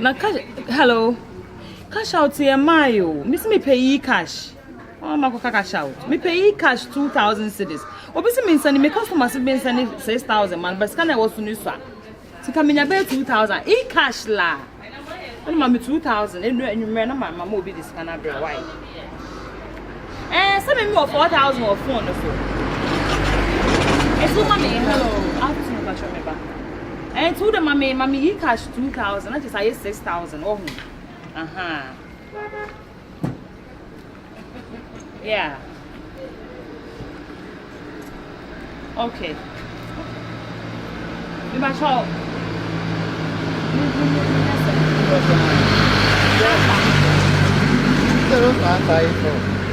Na cash, hello. Cash out here, Mayo. Miss me pay cash. Oh, my cash out. Me pay cash 2,000 cedis. Obviously, means sending me customers have been sending 6,000 man, but scan I was to new swap. To come in about 2,000. E cash la. And mammy 2,000. And you remember my mom will be this kind of why. And send me more 4,000 or 4 on the phone. It's what mommy. Hello. I'll just know about your member. And to the mommy, e cash 2,000. I just say 6,000. Oh, yeah. Okay. You must help.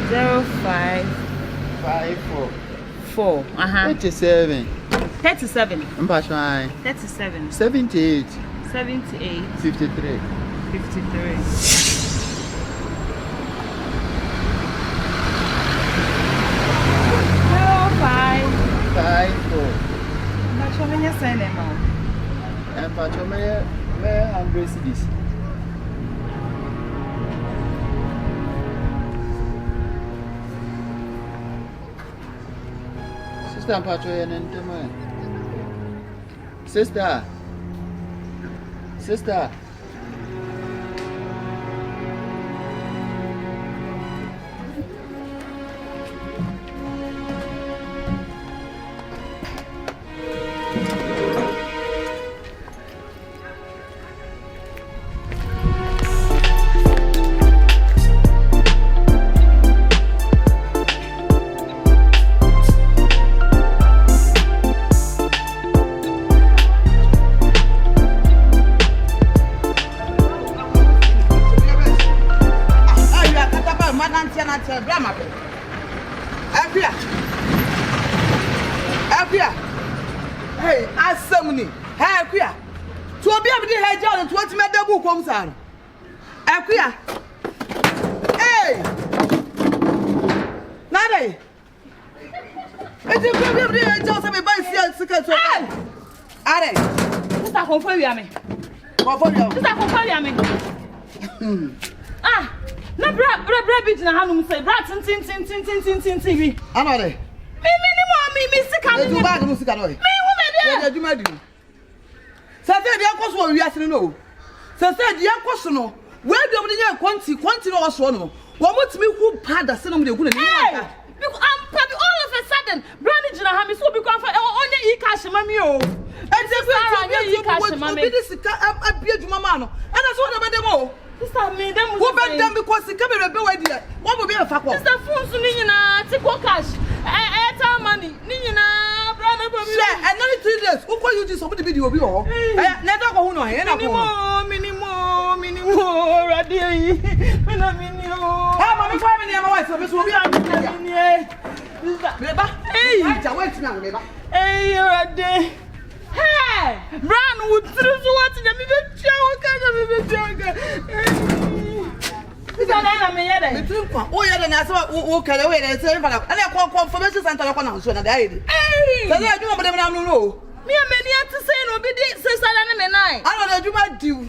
0554. 37. 37. 37. 78. 53. 54. Not sure when you're saying it, Mom. And Patromea, where I'm bracing this. Sister Patroyan and Toman. Sister. Hey, assembly. Hey, Akuya. To be able to head down and to what me double comes on. Akuya. Hey. Nade. It's a problem to head down some by second. Are. Mr. Confirm me. Mr. Confirm me. Ah. Na bra bit na hanum say bra tin. Anore. Me sika me. You bag no sika no. Me woman there. Ya djuma di. Say dey akoso o wiase no. Say dey akoso no. We do mo dey quantity no so no. Wo motimi hu pada se no mo dey hu na ni. Because I'm probably all of a sudden brand jina ha me so be kwa onye e cash mami o. And say e cash mami. Be this sika abia djuma ma no. And so na be dem o. Sister me dem wo be dem because sika be rebe we dia. Wo mo be fa kwa. Sister phone so ni nyina tiko cash. Airtime money. Ni nyina brand na baby. Share another 3 days. Who call you this some video obi o. Na da ko hu no he na ko. Minimo radio yi. Mina minio. Ha mama kwa me ma wife me so obi a me. Beba. Hey. Aja wait na beba. Hey radio. Hey, Brown would through so what the me be choka. This na me yede. Me think kwa. O yede na say o kale we dey say fa na. Na confirmation center ko na so na dey. Hey. Say you mo dem na no no. Me amani ati say no be dey say sala na me nine. Ano na adwuma diu.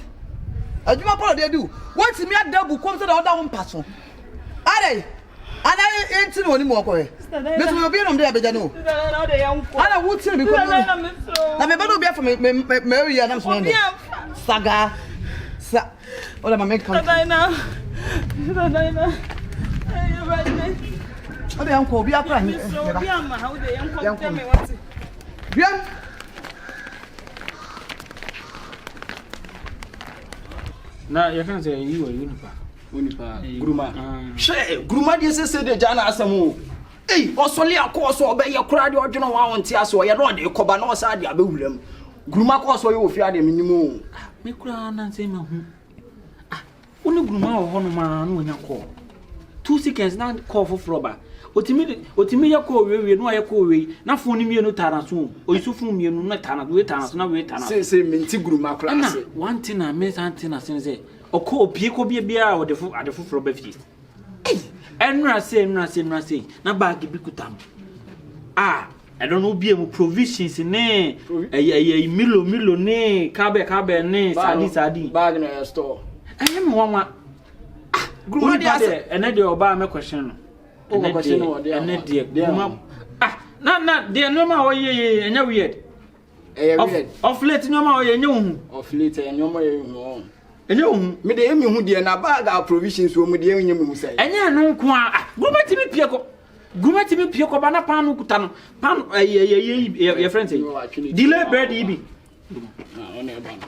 Adwuma polo dey do. What me adabu kom say da oda won paso. Are. Ana enti no ni mo ko e. Me so obi no dey abeja no. Na dey yanko. Ana wo tire bi ko. Na me ba do bi afa me area na so no. Saga. Sa. Ola mama come. Dana. Hey, right there. Ode yanko obi akra ni. Obi ama how dey yanko tell me what. Bien. Na you can say you unipa. Gruma. She Gruma dey say dey jana asamo. Eh, osole akoso obeye kura de odweno wa wonte aso ye no de koba na osa de abewuram. Gruma koso ye ofia de minimo. Me kura na say ma hu. Ah, oni Gruma wo hono ma na onya call. 2 seconds na call for froba. Otimi ya call we no ya call we. Na phone mi no tara so. Oyisufu mi no na tara we tara so na we tara. Say minti Gruma kura say. One thing na me something na say. Oko opie ko bia o adefo froba fi. Eh, enra say na bag bi kutam. Ah, I don't know be a provisions ne a milo ne cabe ne sadi bag in store. I am one Gruma dey and dey oba me question no. And dey Gruma na dey no ma oye enya weird. Weird. Of late no ma oye enya hu. Of late enya ma hu. Enya hu. Me dey emi hu dey na bag our provisions wo me dey enya me hu say. Enya no nko a Gruma timi pie ko. Gruma timi pie ko ba na pan no kuta no. Pan your friend say. Delay bread ibi. Na on e ba no.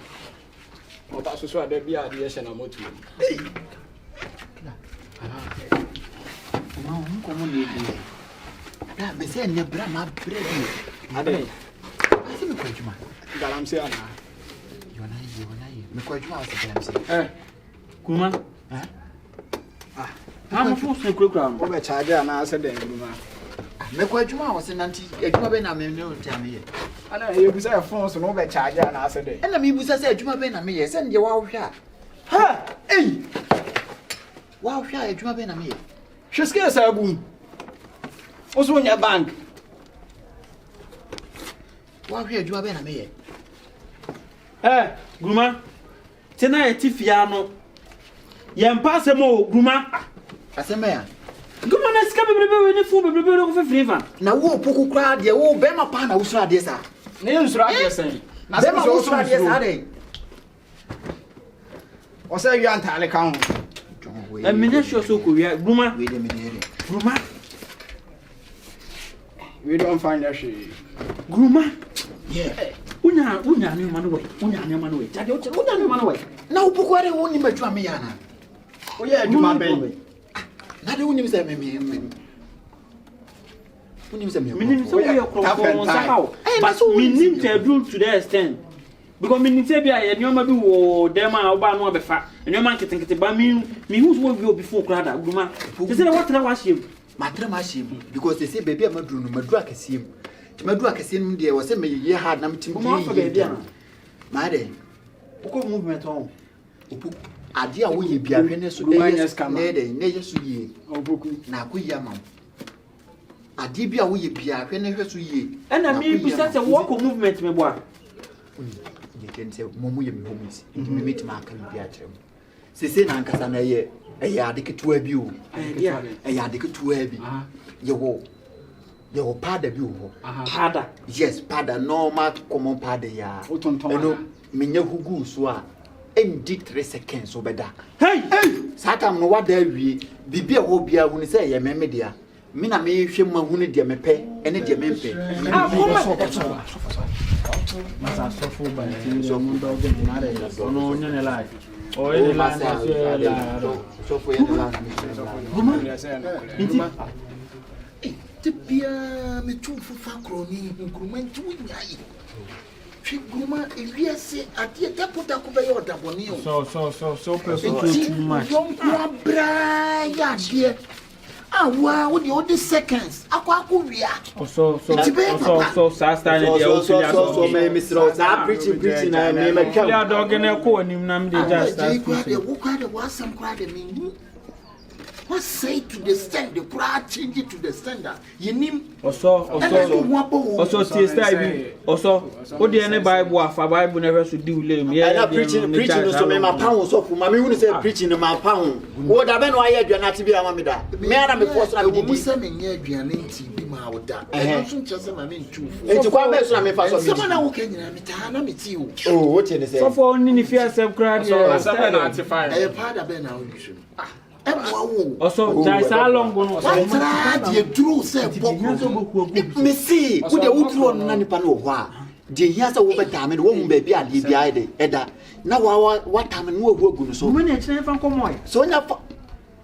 Ota so ade bia de ye na motu. Não, como ele. Ah, mas é nebra ma bread. Ade. Você me conta mais. Galamse ana. Yonai. Me conta mais galamse. Gruma. I'm forced to cook around. Obe charge ana ase den Gruma. Me conta mais você nanti. Adwuma bem na me no time here. Ana e busa e phone so no be charge ana ase den. Ena me busa say adwuma bem na me here. Say nde wa hwa. Ha! Ei! Wa hwa adwuma bem na me here. Hweske sa agum. Oso nya bank. Wa hwa adwuma bem na me here. Gruma. Tena etifia no. Yempa semo Gruma. Asema ya. Gruma na sika bebrebe we ne fu bebrebe no ko fefriva. Na wo opoku kra de wo be ma pa na wo sura de sa. Ne nsura de sen. Na Be ma wo sura de sa de. O say you antale kan ho. E menya sure so ko wi Gruma. We de me de. Gruma. We don't find that shit. Gruma. Yeah. Unya ne ma no we. Unya ne ma no we. Jade unya ne ma no we. Na opoku are wo ni madwuma me ya na. O ye adwuma ben. Na de wonim say me. Wonim say me. Minim say we are somehow. But minim to do to the extent. Because minim say bia ye nyoma bi wo dem a oba no obefa. Nyoma nketenkete ba mi hu so we before krada Gruma. They say what na washim. Matra ma shim because they say baby amaduru no maduru akasiem. Ti maduru akasiem de wo say me ye hard na mtim di. Ma de. Uko movement on. Opoku ade a wo ye bia hwe ne so ne yesu ye. Opoku na akoyia ma. Ade bia wo ye bia hwe ne hwe so ye. Na me bi say walk movement me boa. Ye ken say momu ye me homies. Ndi me meet ma kan bia kyerem. Sese na ankasa na ye ade ketua bi o. Ade ketua bi. Ye wo pada bi o. Pada. Yes, pada normal common pada ya. Eno menya hugu so a endi 3 seconds obeda. Hey! Satam no wada wie bibia wo bia hu ne say ye meme dia. Me na me hwe ma hu ne dia mepe ene dia mempe. Masa sofo ba ti so mu do ge na re so no nya ne live. O e la na so fo ye la. Inti Ti bia me tu fu fa kroni Gruma ntu nyai. Twi Gruma ewiase ade taputa ko be yo daboni o. So person too much. Yon kwa bra ya de. Awa wo de seconds akwa wia. So sasta ne dia o filia so me misro za preaching na me me kwa. Ya dog ne ko anim na me dey just start. Wo kwa de wasam kwa de me. What say to the stand the crowd change it to the standard. Yinim also stay bi also o de ne Bible afa Bible never should do lame. Yeah, preaching so me ma pound so ma me hu say preaching ma pound. Wo da be no aye aduana ti bi ama me da. Me ana me force na me di. Say me nya aduana nti bi ma wo da. E so nche ma me ntu. Enti kwa be so na me fa so me. Sama na wo ka nyina me ta na me ti o. Oh, what you say? So for only ni fear self crowd. So na antifire. E pa da be na wo nsu. Also, Jaisa long go no. What the true say me see, wo de wutru on na nipa no ho a. De hia say wo be da me wo mu ba bi ade bi aye de eda. Na wa tam no wo agu no so. Mo na kire fa komo. So nya fa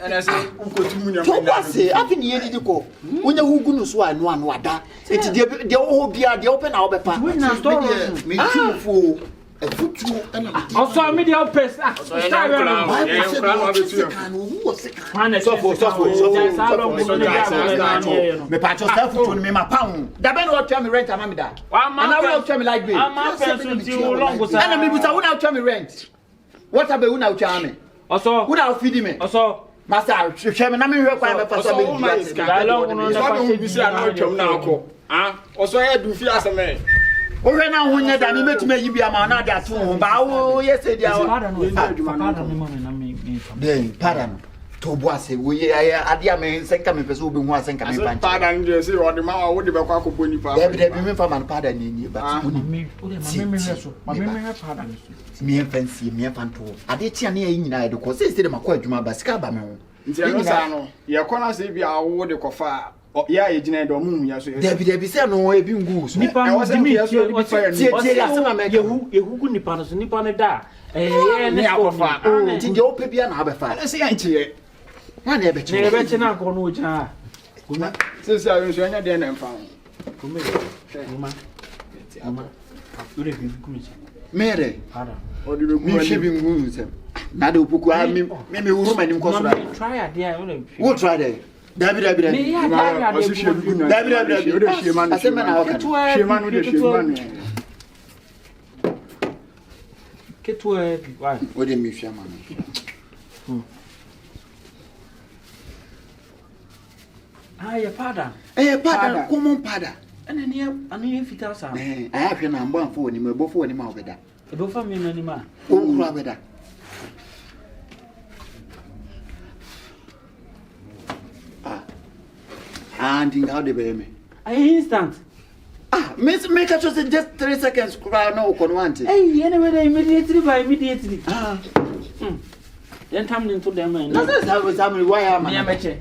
and I say unkotumu nya. To ba say afi ne yedi ko. Wonya hugu no so anu ada. Enti de wo ho bia de wo pe na wo be pa. We na store me tufu futu ana me. Also media press. So na me pa cho staff futu me ma pound. Da be no tell me rent ama me da. Ana we tell me like be. Ama person ti long go sa. Ana me buta wona tell me rent. What about wona tell me? Also wona feed me. Also master hwe me na me hwe kwa me fa so be. So long no na fa bi si ana tell na akọ. Also I do feel as a man. Owe na ho nya da me metuma yi bia ma na da to ho ba wo yes dia wo den pardon to bo ase wo ye ade a me senka me pese wo be hu asenka me panche pardon je say o de ma wo de be kwa akobɔ nipa de me fa man pardon ni ba wo ni me reso pardon me fancy me fanto ade tia na yi nyina de ko se de makɔ adwuma ba sika ba me ho nti no sa no ye kɔ na se bia wo de kɔfa ya ye gina do mu ya so David se no e bi ngu so nipa no di mi tie asema me yehu gu nipa no so nipa ne da ne akɔfa nti de ope bia na abefa se ya ntie na na e be chi ne be chi na akɔ no gina kuma se se ayo so anya de na mfa kuma ure bi kuma mere para o de be mi hwe bi ngu so na de Opoku a me wuru manim ko so ra try ade a wo try there David me ya David Shema no Shema no de Shema no ketwa bi wa wo de mi hwe ma no ya pada pada common pada ana ne fita sa aya hwe na mbo amfo woni ma ebofo woni ma obeda ebofo me nani ma wo kura obeda and in how they be me instant miss make it just 3 seconds cry no kon want anyway immediately then time into them na say why am I meche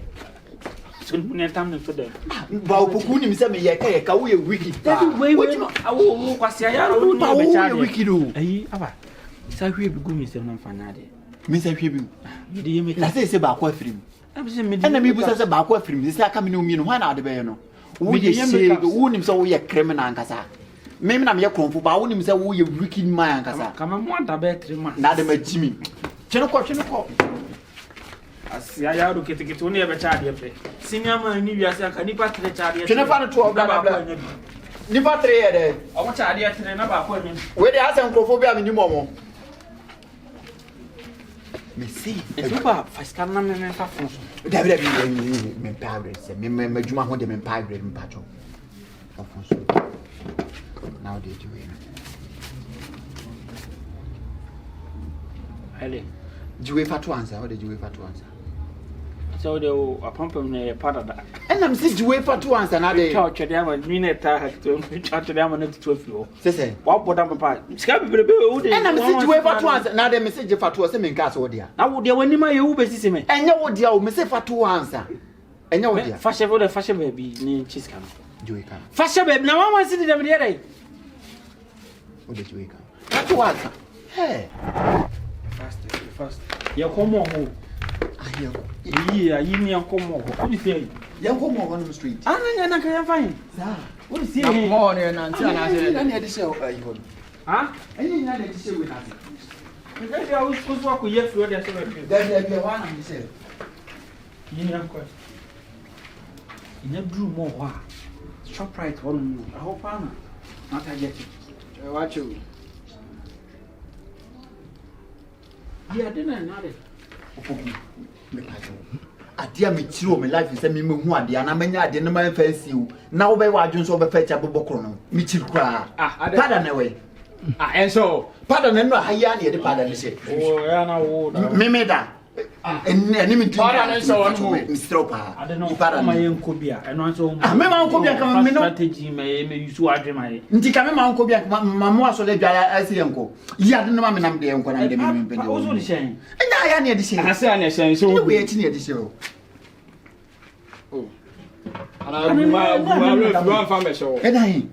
so ne time into them ba Opoku ni se me ye ka wo ye wiki wo kwase ya ro ni be cha wiki do aba sa hwe bi gu mi se na mfa de me se hwe bi me de me na say ba kwa firim ena me busa se ba kwa firim se aka me no mi no hwa na ade be no wo ye se wo nim se wo ye criminal ankasa me na me ye kromfo ba wo nim se wo ye wiki man ankasa kama mo anta be 3 months na de ma jimi chene ko asia ya ro ketekete woni e be cha de fe senior man ni wiase aka nipa 3 cha de chene fa no to obla nipa 3 ye de o cha de 3 na ba ko nyi we de asan kromfo bi a me ni momo me see etuba faska na me fa fon so David me pagre se me juma ho de me pagre me pacho afonso now they do it hele juwe fatu answer how de juwe fatu answer so de apampam na pada da and I'm see juwe fatu answer na de cha chede ama mi na ta ha to cha chede ama na to afio se wa boda papa sika bibere be wo de and I'm see juwe fatu answer na de message fatu se me nka so dia na wo de wani ma ye wo be sisi me enye wo dia o me se fatu answer enye wo dia fashe wo de fashe baby ni chiska no juwe ka fashe baby na mama si de dem de dai wo de juwe ka fatu answer hey fast ya komo ho ayo yi ni komo ho what you say ya komo ho no street anya na kan fine sa what you say na mo ne na nti na se na de show ayo ha enye na de show we na se ngai ya usko ko ye flo de so be David be wa na de show yi ni anko ina dru mo ho a shop right one mo I hope ana na ta get it watch you ya de na na de Opoku me pacho ade a me chiro me life se me hu ade na manya ade na man fancy o na wo be wa adwon so be fa cha bobokro no me chiro kra pada na we enso pada na no haya na ye de pada ne se oh ya na wo me da eni me pada na so won mo mistro pa ade no ma ye nko bia eno anso me ma nko bia ka me no strategy me yusu adwe ma ye nti ka me ma nko bia ma mo aso le bia asi enko yi ade no ma me nam de enko na de me me o so di shen enya haya na ye de se ase ana shen so wo ye ti na ye de se o ana guma fa me so ena yi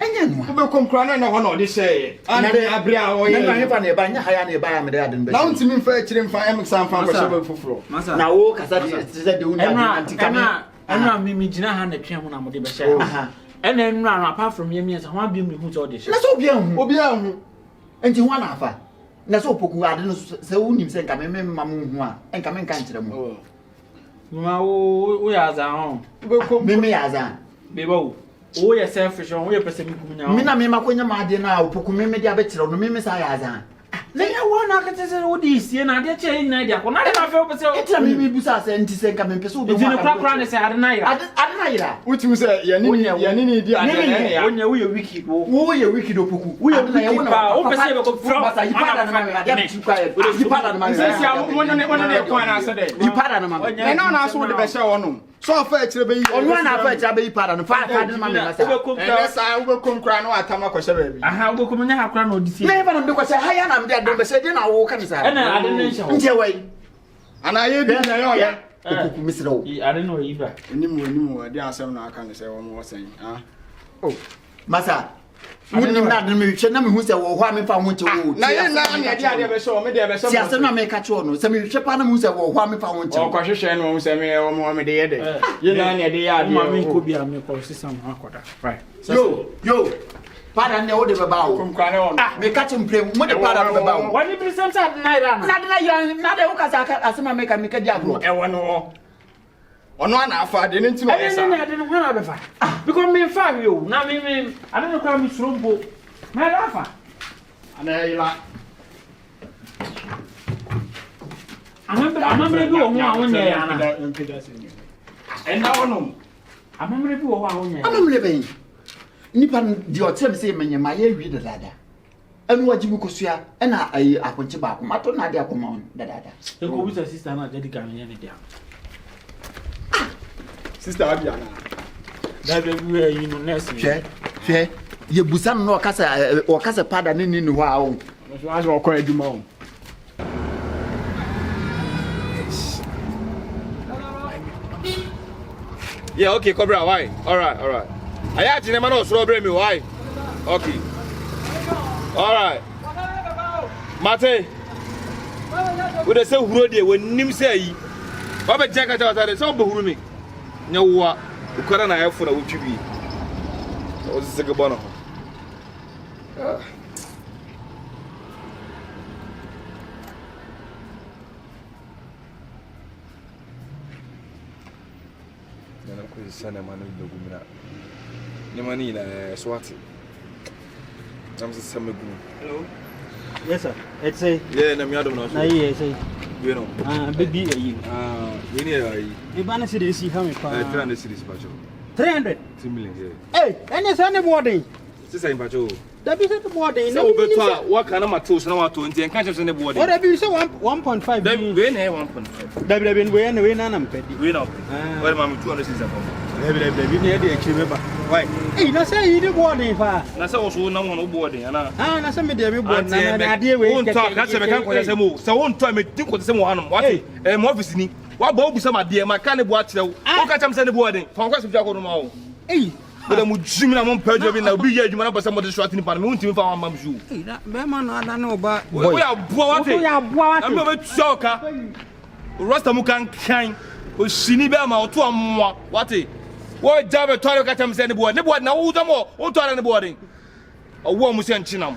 enya no be komkra na ho na odi se ana de abria o ye na he fa na ba nya haya na ba ya me de ade no be na untimi fa akire mfa em san fa ko se be foforo na wo kasa de wo na antika ana mi gina ha na twen ho na mo de be sha ena enu ana apart from ye mi se ho abiem ni hu so de sha na so obi ahu enti ho na afa na so Opoku ade no se wo nim se nka me ma mo hu a enka me nka nkire mo ma wo ya za ho be kom me ya za be ba wo ye selfish wo ye pese mi kum nya me na me makonya ma ade na Opoku me de abekire no me sa ya za Lenya wana akatese odi sie na ade che na dia ko na de na fe opese Etia me busa se ntise nka me pese obi Nti ne kra ne se ade na ira ade na yira Uti say ya ni di ade na ya. Onya wo ye wiki wo ye wiki do Opoku wo ye wiki pa o pese be ko from basa yipada na me ade yipada na me Say sia won ne ko na so de. yipada na me Me na so de be hye wonom. So afa akire be yi. onu na afa echa be yipada no fa de na me na sa E sa wo kom kra na atama ko hye ba bi. aha wo ko nya hakra na odi sie me ba na me ko se haya na me de do be se de na wo ka ni sa na ade ne hye nje wai Ana ye bi na yo ya. Opoku misira wo ade no yi ba Enimu ade asem na aka ne se wo mo sen. oh masa woni na de me hwe na me hu se wo ho a me fa ho nche wo Na ye na ne ade be so me de be so. si ase na me ka che no se me hwe pa na me hu se wo ho a me fa ho nche O ko hwehwe no se me wo mo me de ye de. Ye na ne de ya de. ma me ko bia me ko sisam akoda right yo pada ne wo de be ba wo Kom kra ne on. me ka che mpre mo de pada be ba wo wani bi sem sa na ira na na de na ya na de wo ka sa ase ma me ka di agro E wono. Ono ana afa de ne ntino ade esa. ne ade no hwana be fa because me fa wi o na me ade no kwa me surumbo me la fa Ana ila. amamre bi wo ho a wonya ya na Enda wonom. amamre bi wo ho a wonya ya amamle ben nipa di o tere se menye ma ye wi dada anu waji bu kosua na ayi akonche ba ko mato na de akoma on dada e ko bisa sister na jadi kan ye ne dia Sister Abia na. da be bi yi no nurse hwe ye busan no okasa pada ne ni ho a wo So as wo ko aduma o. Yeah, okay, Cobra, why? All right. I had to never know strawberry me, why? Okay. All right. Mate. We dey say huro dey we nim say yi. Ba be jaka ta ta dey say obehuru me. Nya wo ukara na yefo na wotwi bi. O se ge bono. Nana ko sana manu dogumina. Ni mani na swati. I'm just some good. Hello. Yes, sir. It's a. Yeah, na mi adom na so. Na yi say. You know. Baby yi. We need a E ba na see see how me pa. 300 cities pacho. 300. 2 million yeah. Hey, any say boarding. Sisa pacho. That be say boarding. So beto what kind of matos na wato nti en kan say board. Or that be say 1.5. Then we na 1.5. That be we na na mpedi. We na. What am 200 cities from? That be na dey akire ba. Why? Hey, na say you dey boarding fa. Na say wo na won boarding ana. Na say me dey be board na dey we. Won talk ka say me kan ko say mo. Say won talk me tin ko say mo hanom. What? Mo office ni. Wa ba obusa ma de ma kan ne bo akire wo. Wo ka cham say ne boarding. Fa ko say fi akono ma wo. Hey. But I'm dreaming I'm on page bi na obi ye adwuma na person mo distract ni pa me won timi fa wa mam ju. Hey, that be man no ada no ba. We are boa what? We are boa what? I'm be choka. Rasta mu kan o shini be ma o to amwa. What? Wo jabe to ka cham say ne board na wo damo o to ne boarding. O wo mu se nchinam.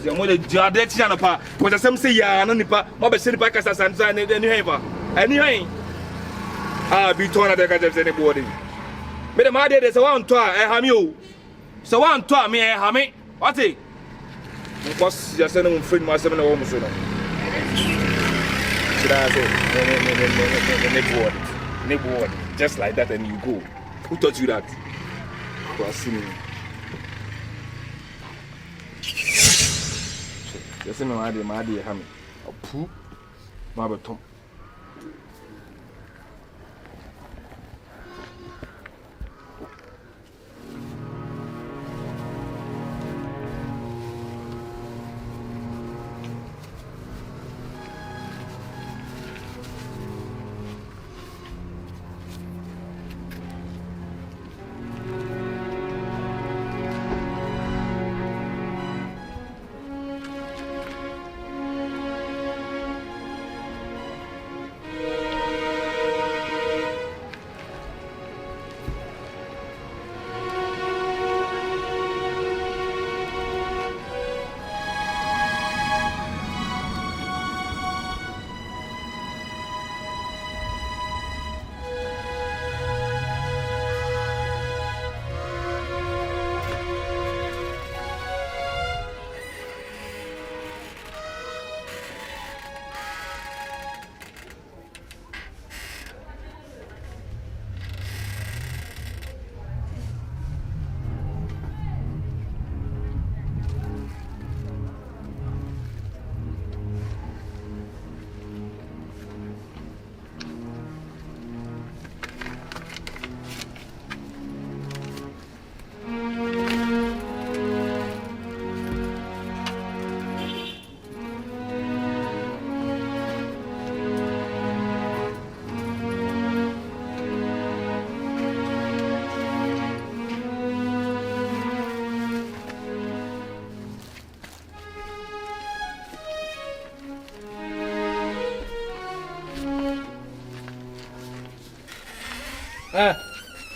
Ya mo de jade ti na pa. Ko sam say ya na nipa, mo be se nipa kasa sanza ne ni hen pa. Ani hen. Bi to na de ka cham say ne boarding. Me de ma de say wan to ha mi o. So wan to me ha mi. What? Because ya say no friend ma say na wo mu so no. Should I say ne board just like that and you go. Who taught you that? You are seeing me. You see me ma de ha mi. Opu ma be tom.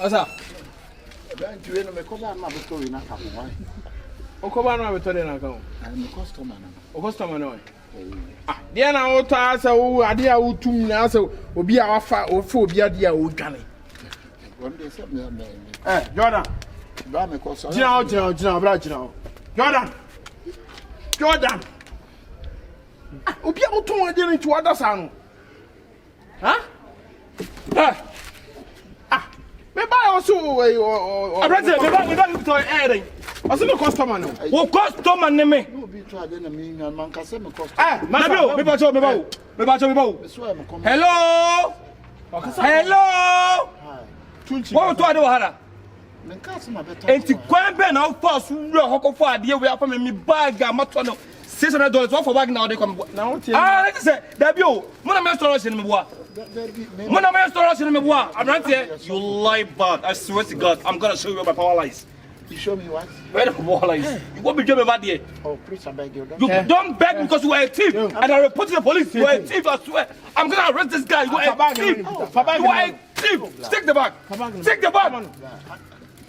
Asa. Don't you know me come on my story na ka mo. Okoba no abetore na ka o. I'm a customer na. O customer no. Ah, dia na o ta asa wo ade a wotum na asa obi a wafa obi ade a wodwane. One day say me. Jordan. Ba me ko so. Gina, bra gina. Jordan. Obi a wotum ade ni to oda sa no. Ha? Me buy also Abrante, me buy to air. Asa me customer no. Wo customer ne me. No be try dey na me man ka say me customer. Mabio, me ba cho. Hello. What to ade wahara? Me ka say ma better. Enti kwan be na fa so wura hokofo ade we afa me bag amato no $600 what for bag now they come now let say that bio mo na me storage ni me boa mo na me storage ni me boa Abrante you lie bad I swear to God I'm gonna show you where my power lies. You show me what? Where the power lies? What be doing bad there? Oh please I beg you. You don't beg because you are a thief and I report to the police. You are a thief, I swear. I'm gonna arrest this guy. You are a thief. You are a thief. Take the bag. Take the bag.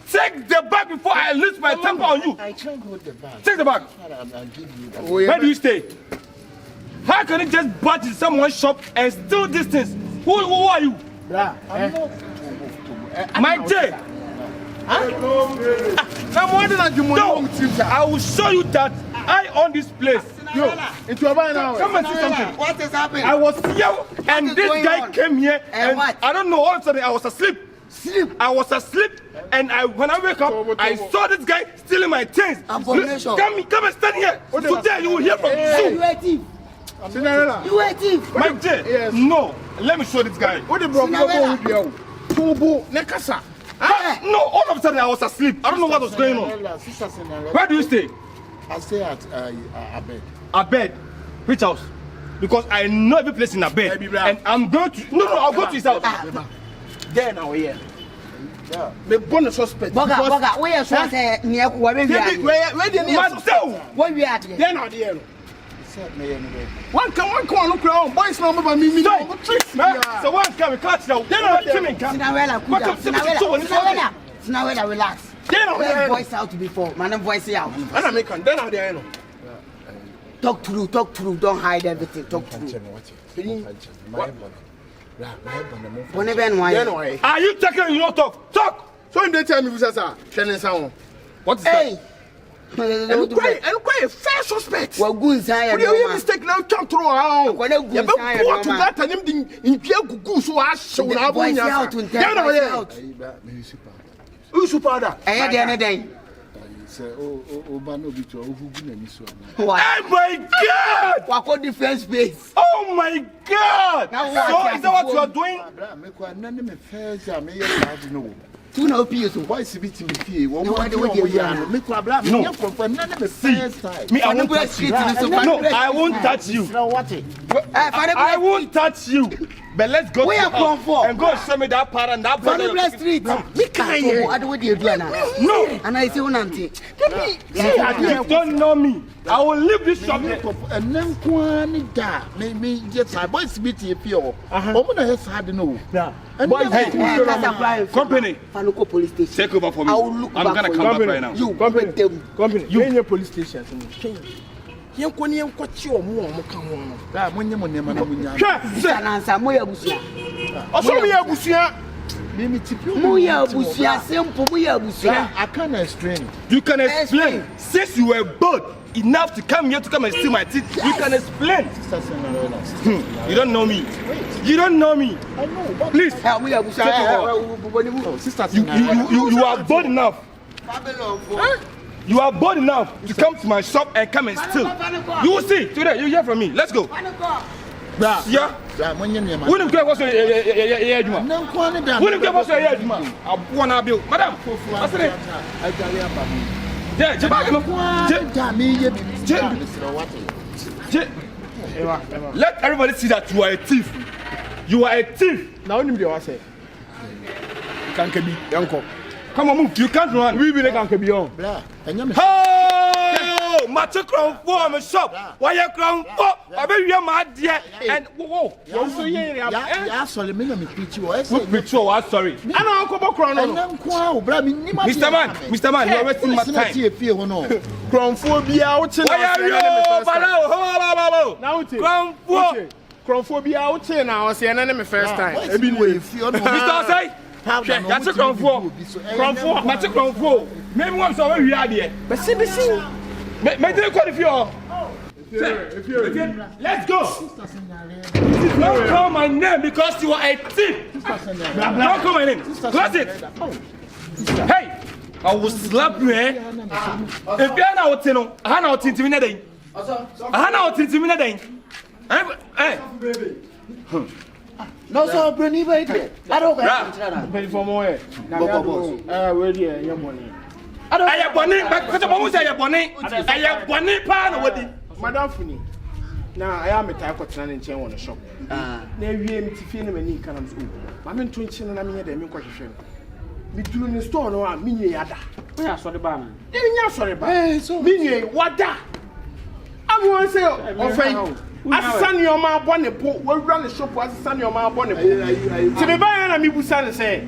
Take the bag before I lose my temper on you. I can't hold the bag. Take the bag. I'll give you that. Where do you stay? How can you just barge in someone's shop and steal these things? Who are you? I'm not Mikejay. I will show you that I own this place. Yo, it's your buy now. Come and see something. What is happening? I was here and this guy came here and what? I don't know, all of a sudden I was asleep. I was asleep and when I wake up, I saw this guy stealing my things. Abomination. Come and stand here. Today you will hear from You a thief. Cinderella. You a thief. Mikejay, Yes. no, let me show this guy. What the bro go with you? Tubu nekasa. No, all of a sudden I was asleep. I don't know what was going on. Sister Cinderella. Where do you stay? I stay at Abed. Abed. Which house? Because I know every place in Abed. And I'm going to... No, I'll go to his house. There now, here. Yeah. Me born a suspect. Boga, where you say near where we are? Where the name? Where we are? There now, there. Set me anyway. One come, look around. Boys now, me. So one come, we catch now. There now, Cinderella, Cinderella, relax. There now, Where voice out before, man, voice out. And I make there now, there. Talk through, don't hide everything, talk through. Are you talking? You don't talk. So in the time you say, what is that? And quite a fair suspect. Well, good inside. What do you mistake now? Come through around. When you go to that and him in Pierre so I show now. Voice out and tell Who's your father? I had the other day. Oh, no, be to Oh my God! What for defense space? Oh my God! So is that what you are doing? Two no peers. Why is it in the fee? No, I don't want to make a black no. Me, I won't touch you. No, I won't touch you. I won't touch you. But let's go Where to you come from? And go show me that part and that part. Street. Mikejay. I don't want to do that. No. And I say one auntie. You don't know me. I will leave this shop. And then me just I boys meet you pure. Has had no. Boys, hey, company. Fanuko police station. Take over for me. I'm gonna come back right now. You company. You in your police station. Yen kwani yen kwachi omo ka ho no. Da monye mo nema na munya. Nansa moya busia. Oso me abusia. Me tipi moya busia simple moya busia. I can't explain. You can explain. Since you were bold enough to come here to come and steal my teeth, you can explain. You don't know me. You don't know me. I know. Please. Take over. Sister, You are bold enough. You are bold enough to come to my shop and come and steal. You will see today. You hear from me. Let's go. Yeah. Who didn't get what's your Juma? Who didn't get what's your Juma? I want to build. Madam. Let everybody see that you are a thief. You are a thief. Now you know say. Can't be uncle. Come on, move. You can't run. We will can't be on. Oh! Yo, match crown for my shop. Why you crown for? I bet you my dear. And whoa, you so yeah, sorry, me no me preach you. What sorry. I know Uncle Crown. Mr. Man, you're wasting my time. Crown for be out. Crown for. Chromophobia out here now. I say an enemy first time. Mr. Say. That's a crown for. That's a crown for. Maybe once over we are there. But see. Make the call if you're. Let's go. Don't call my name because you are a thief. Don't call my name. Close it. Hey, I will slap you. If you're not Otino, I know what intimidating. I know what intimidating. Hey. No, so Benice, baby. I don't care. Pay for more. Where do you money? I have money, but what was I have money? I have money, pan with it. Madam Funi. Now I am a type of turning chain on the shop. Never me to feel any kind of school. I'm in twitching and I'm here, the question. Between the store, no, I'm mini yada. Where I saw the banner. Then sorry, but mini what that? I want to say, oh, I send your man bonnet, we'll run the shop as send your man bonnet. To be buying a me son say.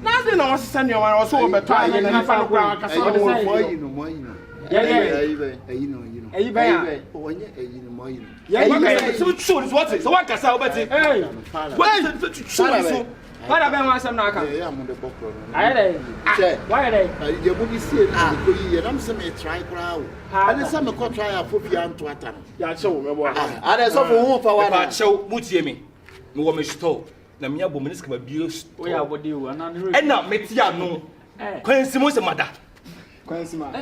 Nothing I was send your man also over trying and I found a so what can I say? Hey, what about some knocker? Why are they? You would see it. I'm some try crowd. And some could try a foot young to attack. Yeah, so I saw for what show would you mean? No woman stole. Na minha bomenis que abuse. We are what you and na metia no. Quensimos a mother.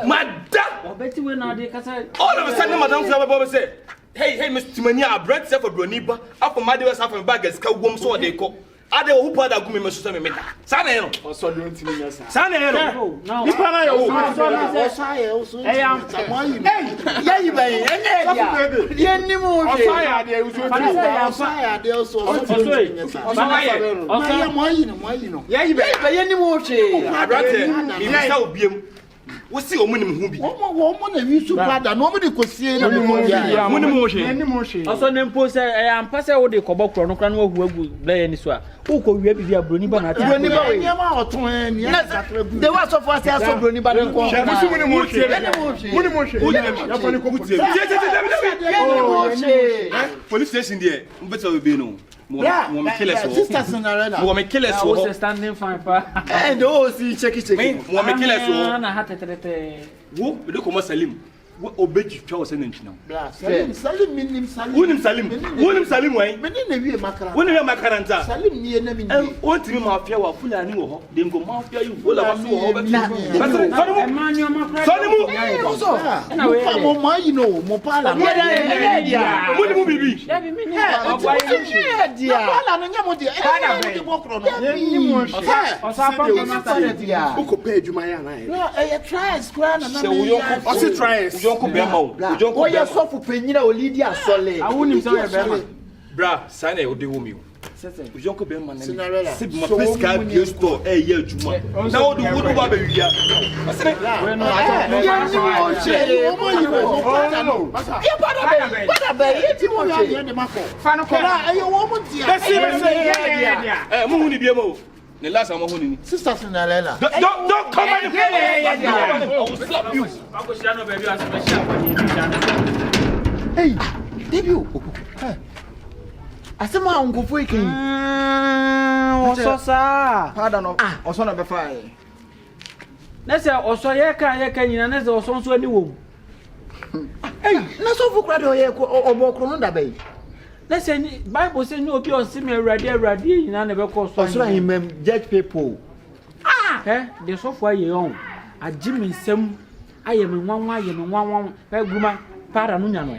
Mother. Betty when I did all of a sudden, Madame Flower said, Hey, Mr. Mania, bread self for Broniba, after my dear half and baggers, cow wombs or they call. Are they who put a gummy Mr. Meta? Sanel, or so doing to me. Sanel, no, you we see omunim hu bi woman na wi su pada no me de kosie na mo also nempo say ampa say wo de kobokro no kra no hu agu blay ni so a wo ko wi abi abroni ba na broni ba we nyama oton ani de wa so for say so broni ba den ko police station there mbeta we be no mo me kill us sister Cinderella mo me kill us wo standing fine pa and oh see check mo me kill us na hatetrete wo de ko Salim wo obeji twa wo na nchina Salim minim Salim wonim Salim wai meni na wie makara woni wie makara nta Salim nie na mini o timi ma afia wa fulani wo ho de ngo ma afia yu bola ba so ho ba na we mo ma yi no mo pala woni mo bibi pala no nya mo de e mo kro no o sa pa ma sa dia o ko pe adwuma ya na e try square na na me o si try ujonko be ma o ujonko o ye so fu penyina o lidi asole awunim so ye be ma bra sana e o de wo mi o ujonko be ma na sib ma pesca bio store e ye adwuma na o do wo do ba be wia asene we no o che o mo yi mo pata no e pada be ye ti mo ye de mako fa no ko na e wo mo dia mo hu ni bia mo the last time I Sister Cinderella. Don't come and I will slap you. Hey, debut. Asema ngofo ikin. Ososa. Pardon no. Oso na be fine. Na se oso ye kan nyina na se oso nso ani wo. Hey, na so fu kra de oye ko obokro no da be. Na se Bible say ni obi on me awrade nyina na be ko so. Oso him judge people. De so fo aye on. Agi me nsem aye me nwanwa Gruma para no nya no.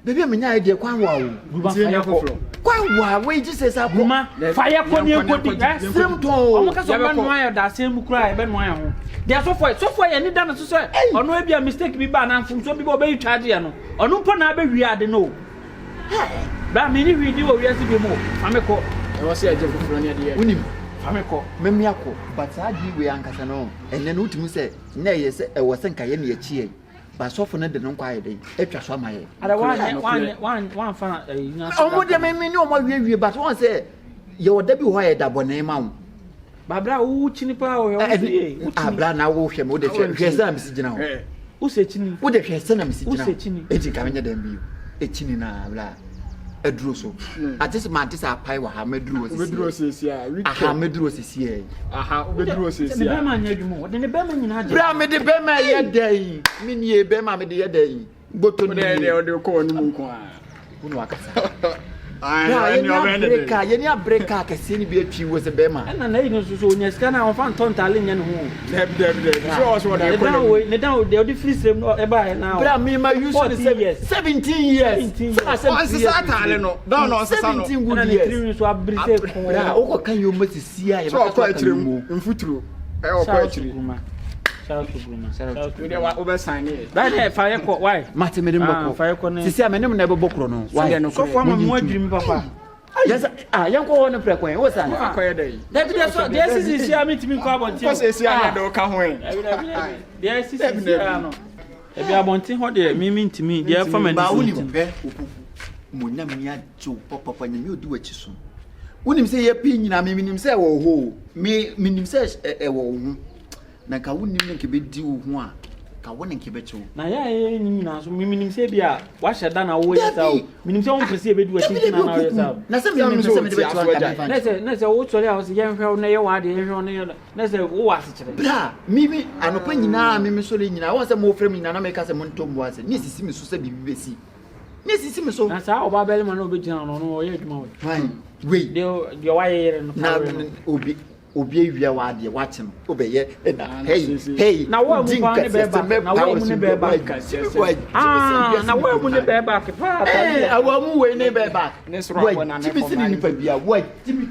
Baby me nya idea kwan wa o. Gruma fire ko. Kwan wa we Jesus abo. Gruma fire ko ni ekodi. Same to. Omo ka so be no ayo da same kura e be no ayo ho. De so fo ye ni da no so so. Ono e bia mistake bi ba na mfum so bi bo be charge ya no. Ono mpo na be wi ade no. Ba me ni wi di wo wi asi bi mo. Ameko. E wo se aje fufuro ni ade ye. Unim. Ameko. Memi akọ. But adi we ankasa no. Enne no utimi se na ye se e wo se nka ye na ye chie. ba sɔfo no de no nkwa ayɛ dɛ atwa so ama yɛ ada one fan ɔmo de me ne ɔmo awie but wɔn sɛ yɛ wɔ da bi hɔ yɛ da bɔne ma wo babra wo chini pa wo abra na wo hwɛ me wo de hwɛ sɛ na mesi gyina hɔ wo se chini wo de hwɛ sɛ na mesi gyina wo se chini eti ka menye dem bi echini na abra aduro so atese ma atese apai wa ha maduro sisi a aha maduro sisi e aha maduro sisi ne be ma nya adwuma de ne be ma nyina de bra me de be ma ye dan me nie be ma me de ye dan gboto ni de ko ni mu nko a unu akasa yeni abreka kese ni bi atwi wo se be ma na na yin so onya sika na on fa ntɔntale nya ne ho deb so da ko ne dan de odi free stream no e ba na bra me ma use 17 years on se satale no don no se sa no 17 good na ne years tiri so abrise ko bra wo ko kan yo masisi a ye ba ko akire mu mfuturo o ko akire we dey over sign it ba dey fire ko why mate me dem boko sisi a me nem na be bokro no why so for mo adwiri papa yes yan ko won prekwan wo san akoye dey David so dey sisi a meet me ko abonti ko sisi a dey ka ho dey sisi a no e bi abonti ho dey me ntimi dey fa man ba woni pe Opoku mo nyam ni ajo papa nyame odi wachi so wonim se ye pi nyina me nim se wo ho me nim se e wo ho na ka wonim ne ke be di wo ho a ka woni ke be chewo na ya ye nyina so me nim se bia wa hyeda na wo yesa o me nim se won presi e be di wachi na na yesa na se me nim se me de be chewo na se wo tori a wo se ye hwe na ye wa de ye hwe na se wo wa se kire bra mimi anopa nyina mimi so le nyina won se mo frem nyina na me ka se mo ntombo ase ni sisi mi so se bibi besi ni sisi mi so na sa oba bele ma na obe gina no no ye adwuma we de wa ye no na obi awia wa de wa che no obeye na hey na wa mu pa ne be ba na wa mu ne be ba na wa mu ne be ba ke pa awa mu we ne be ba ne soro abona ne timi sini ni pa bia wa timi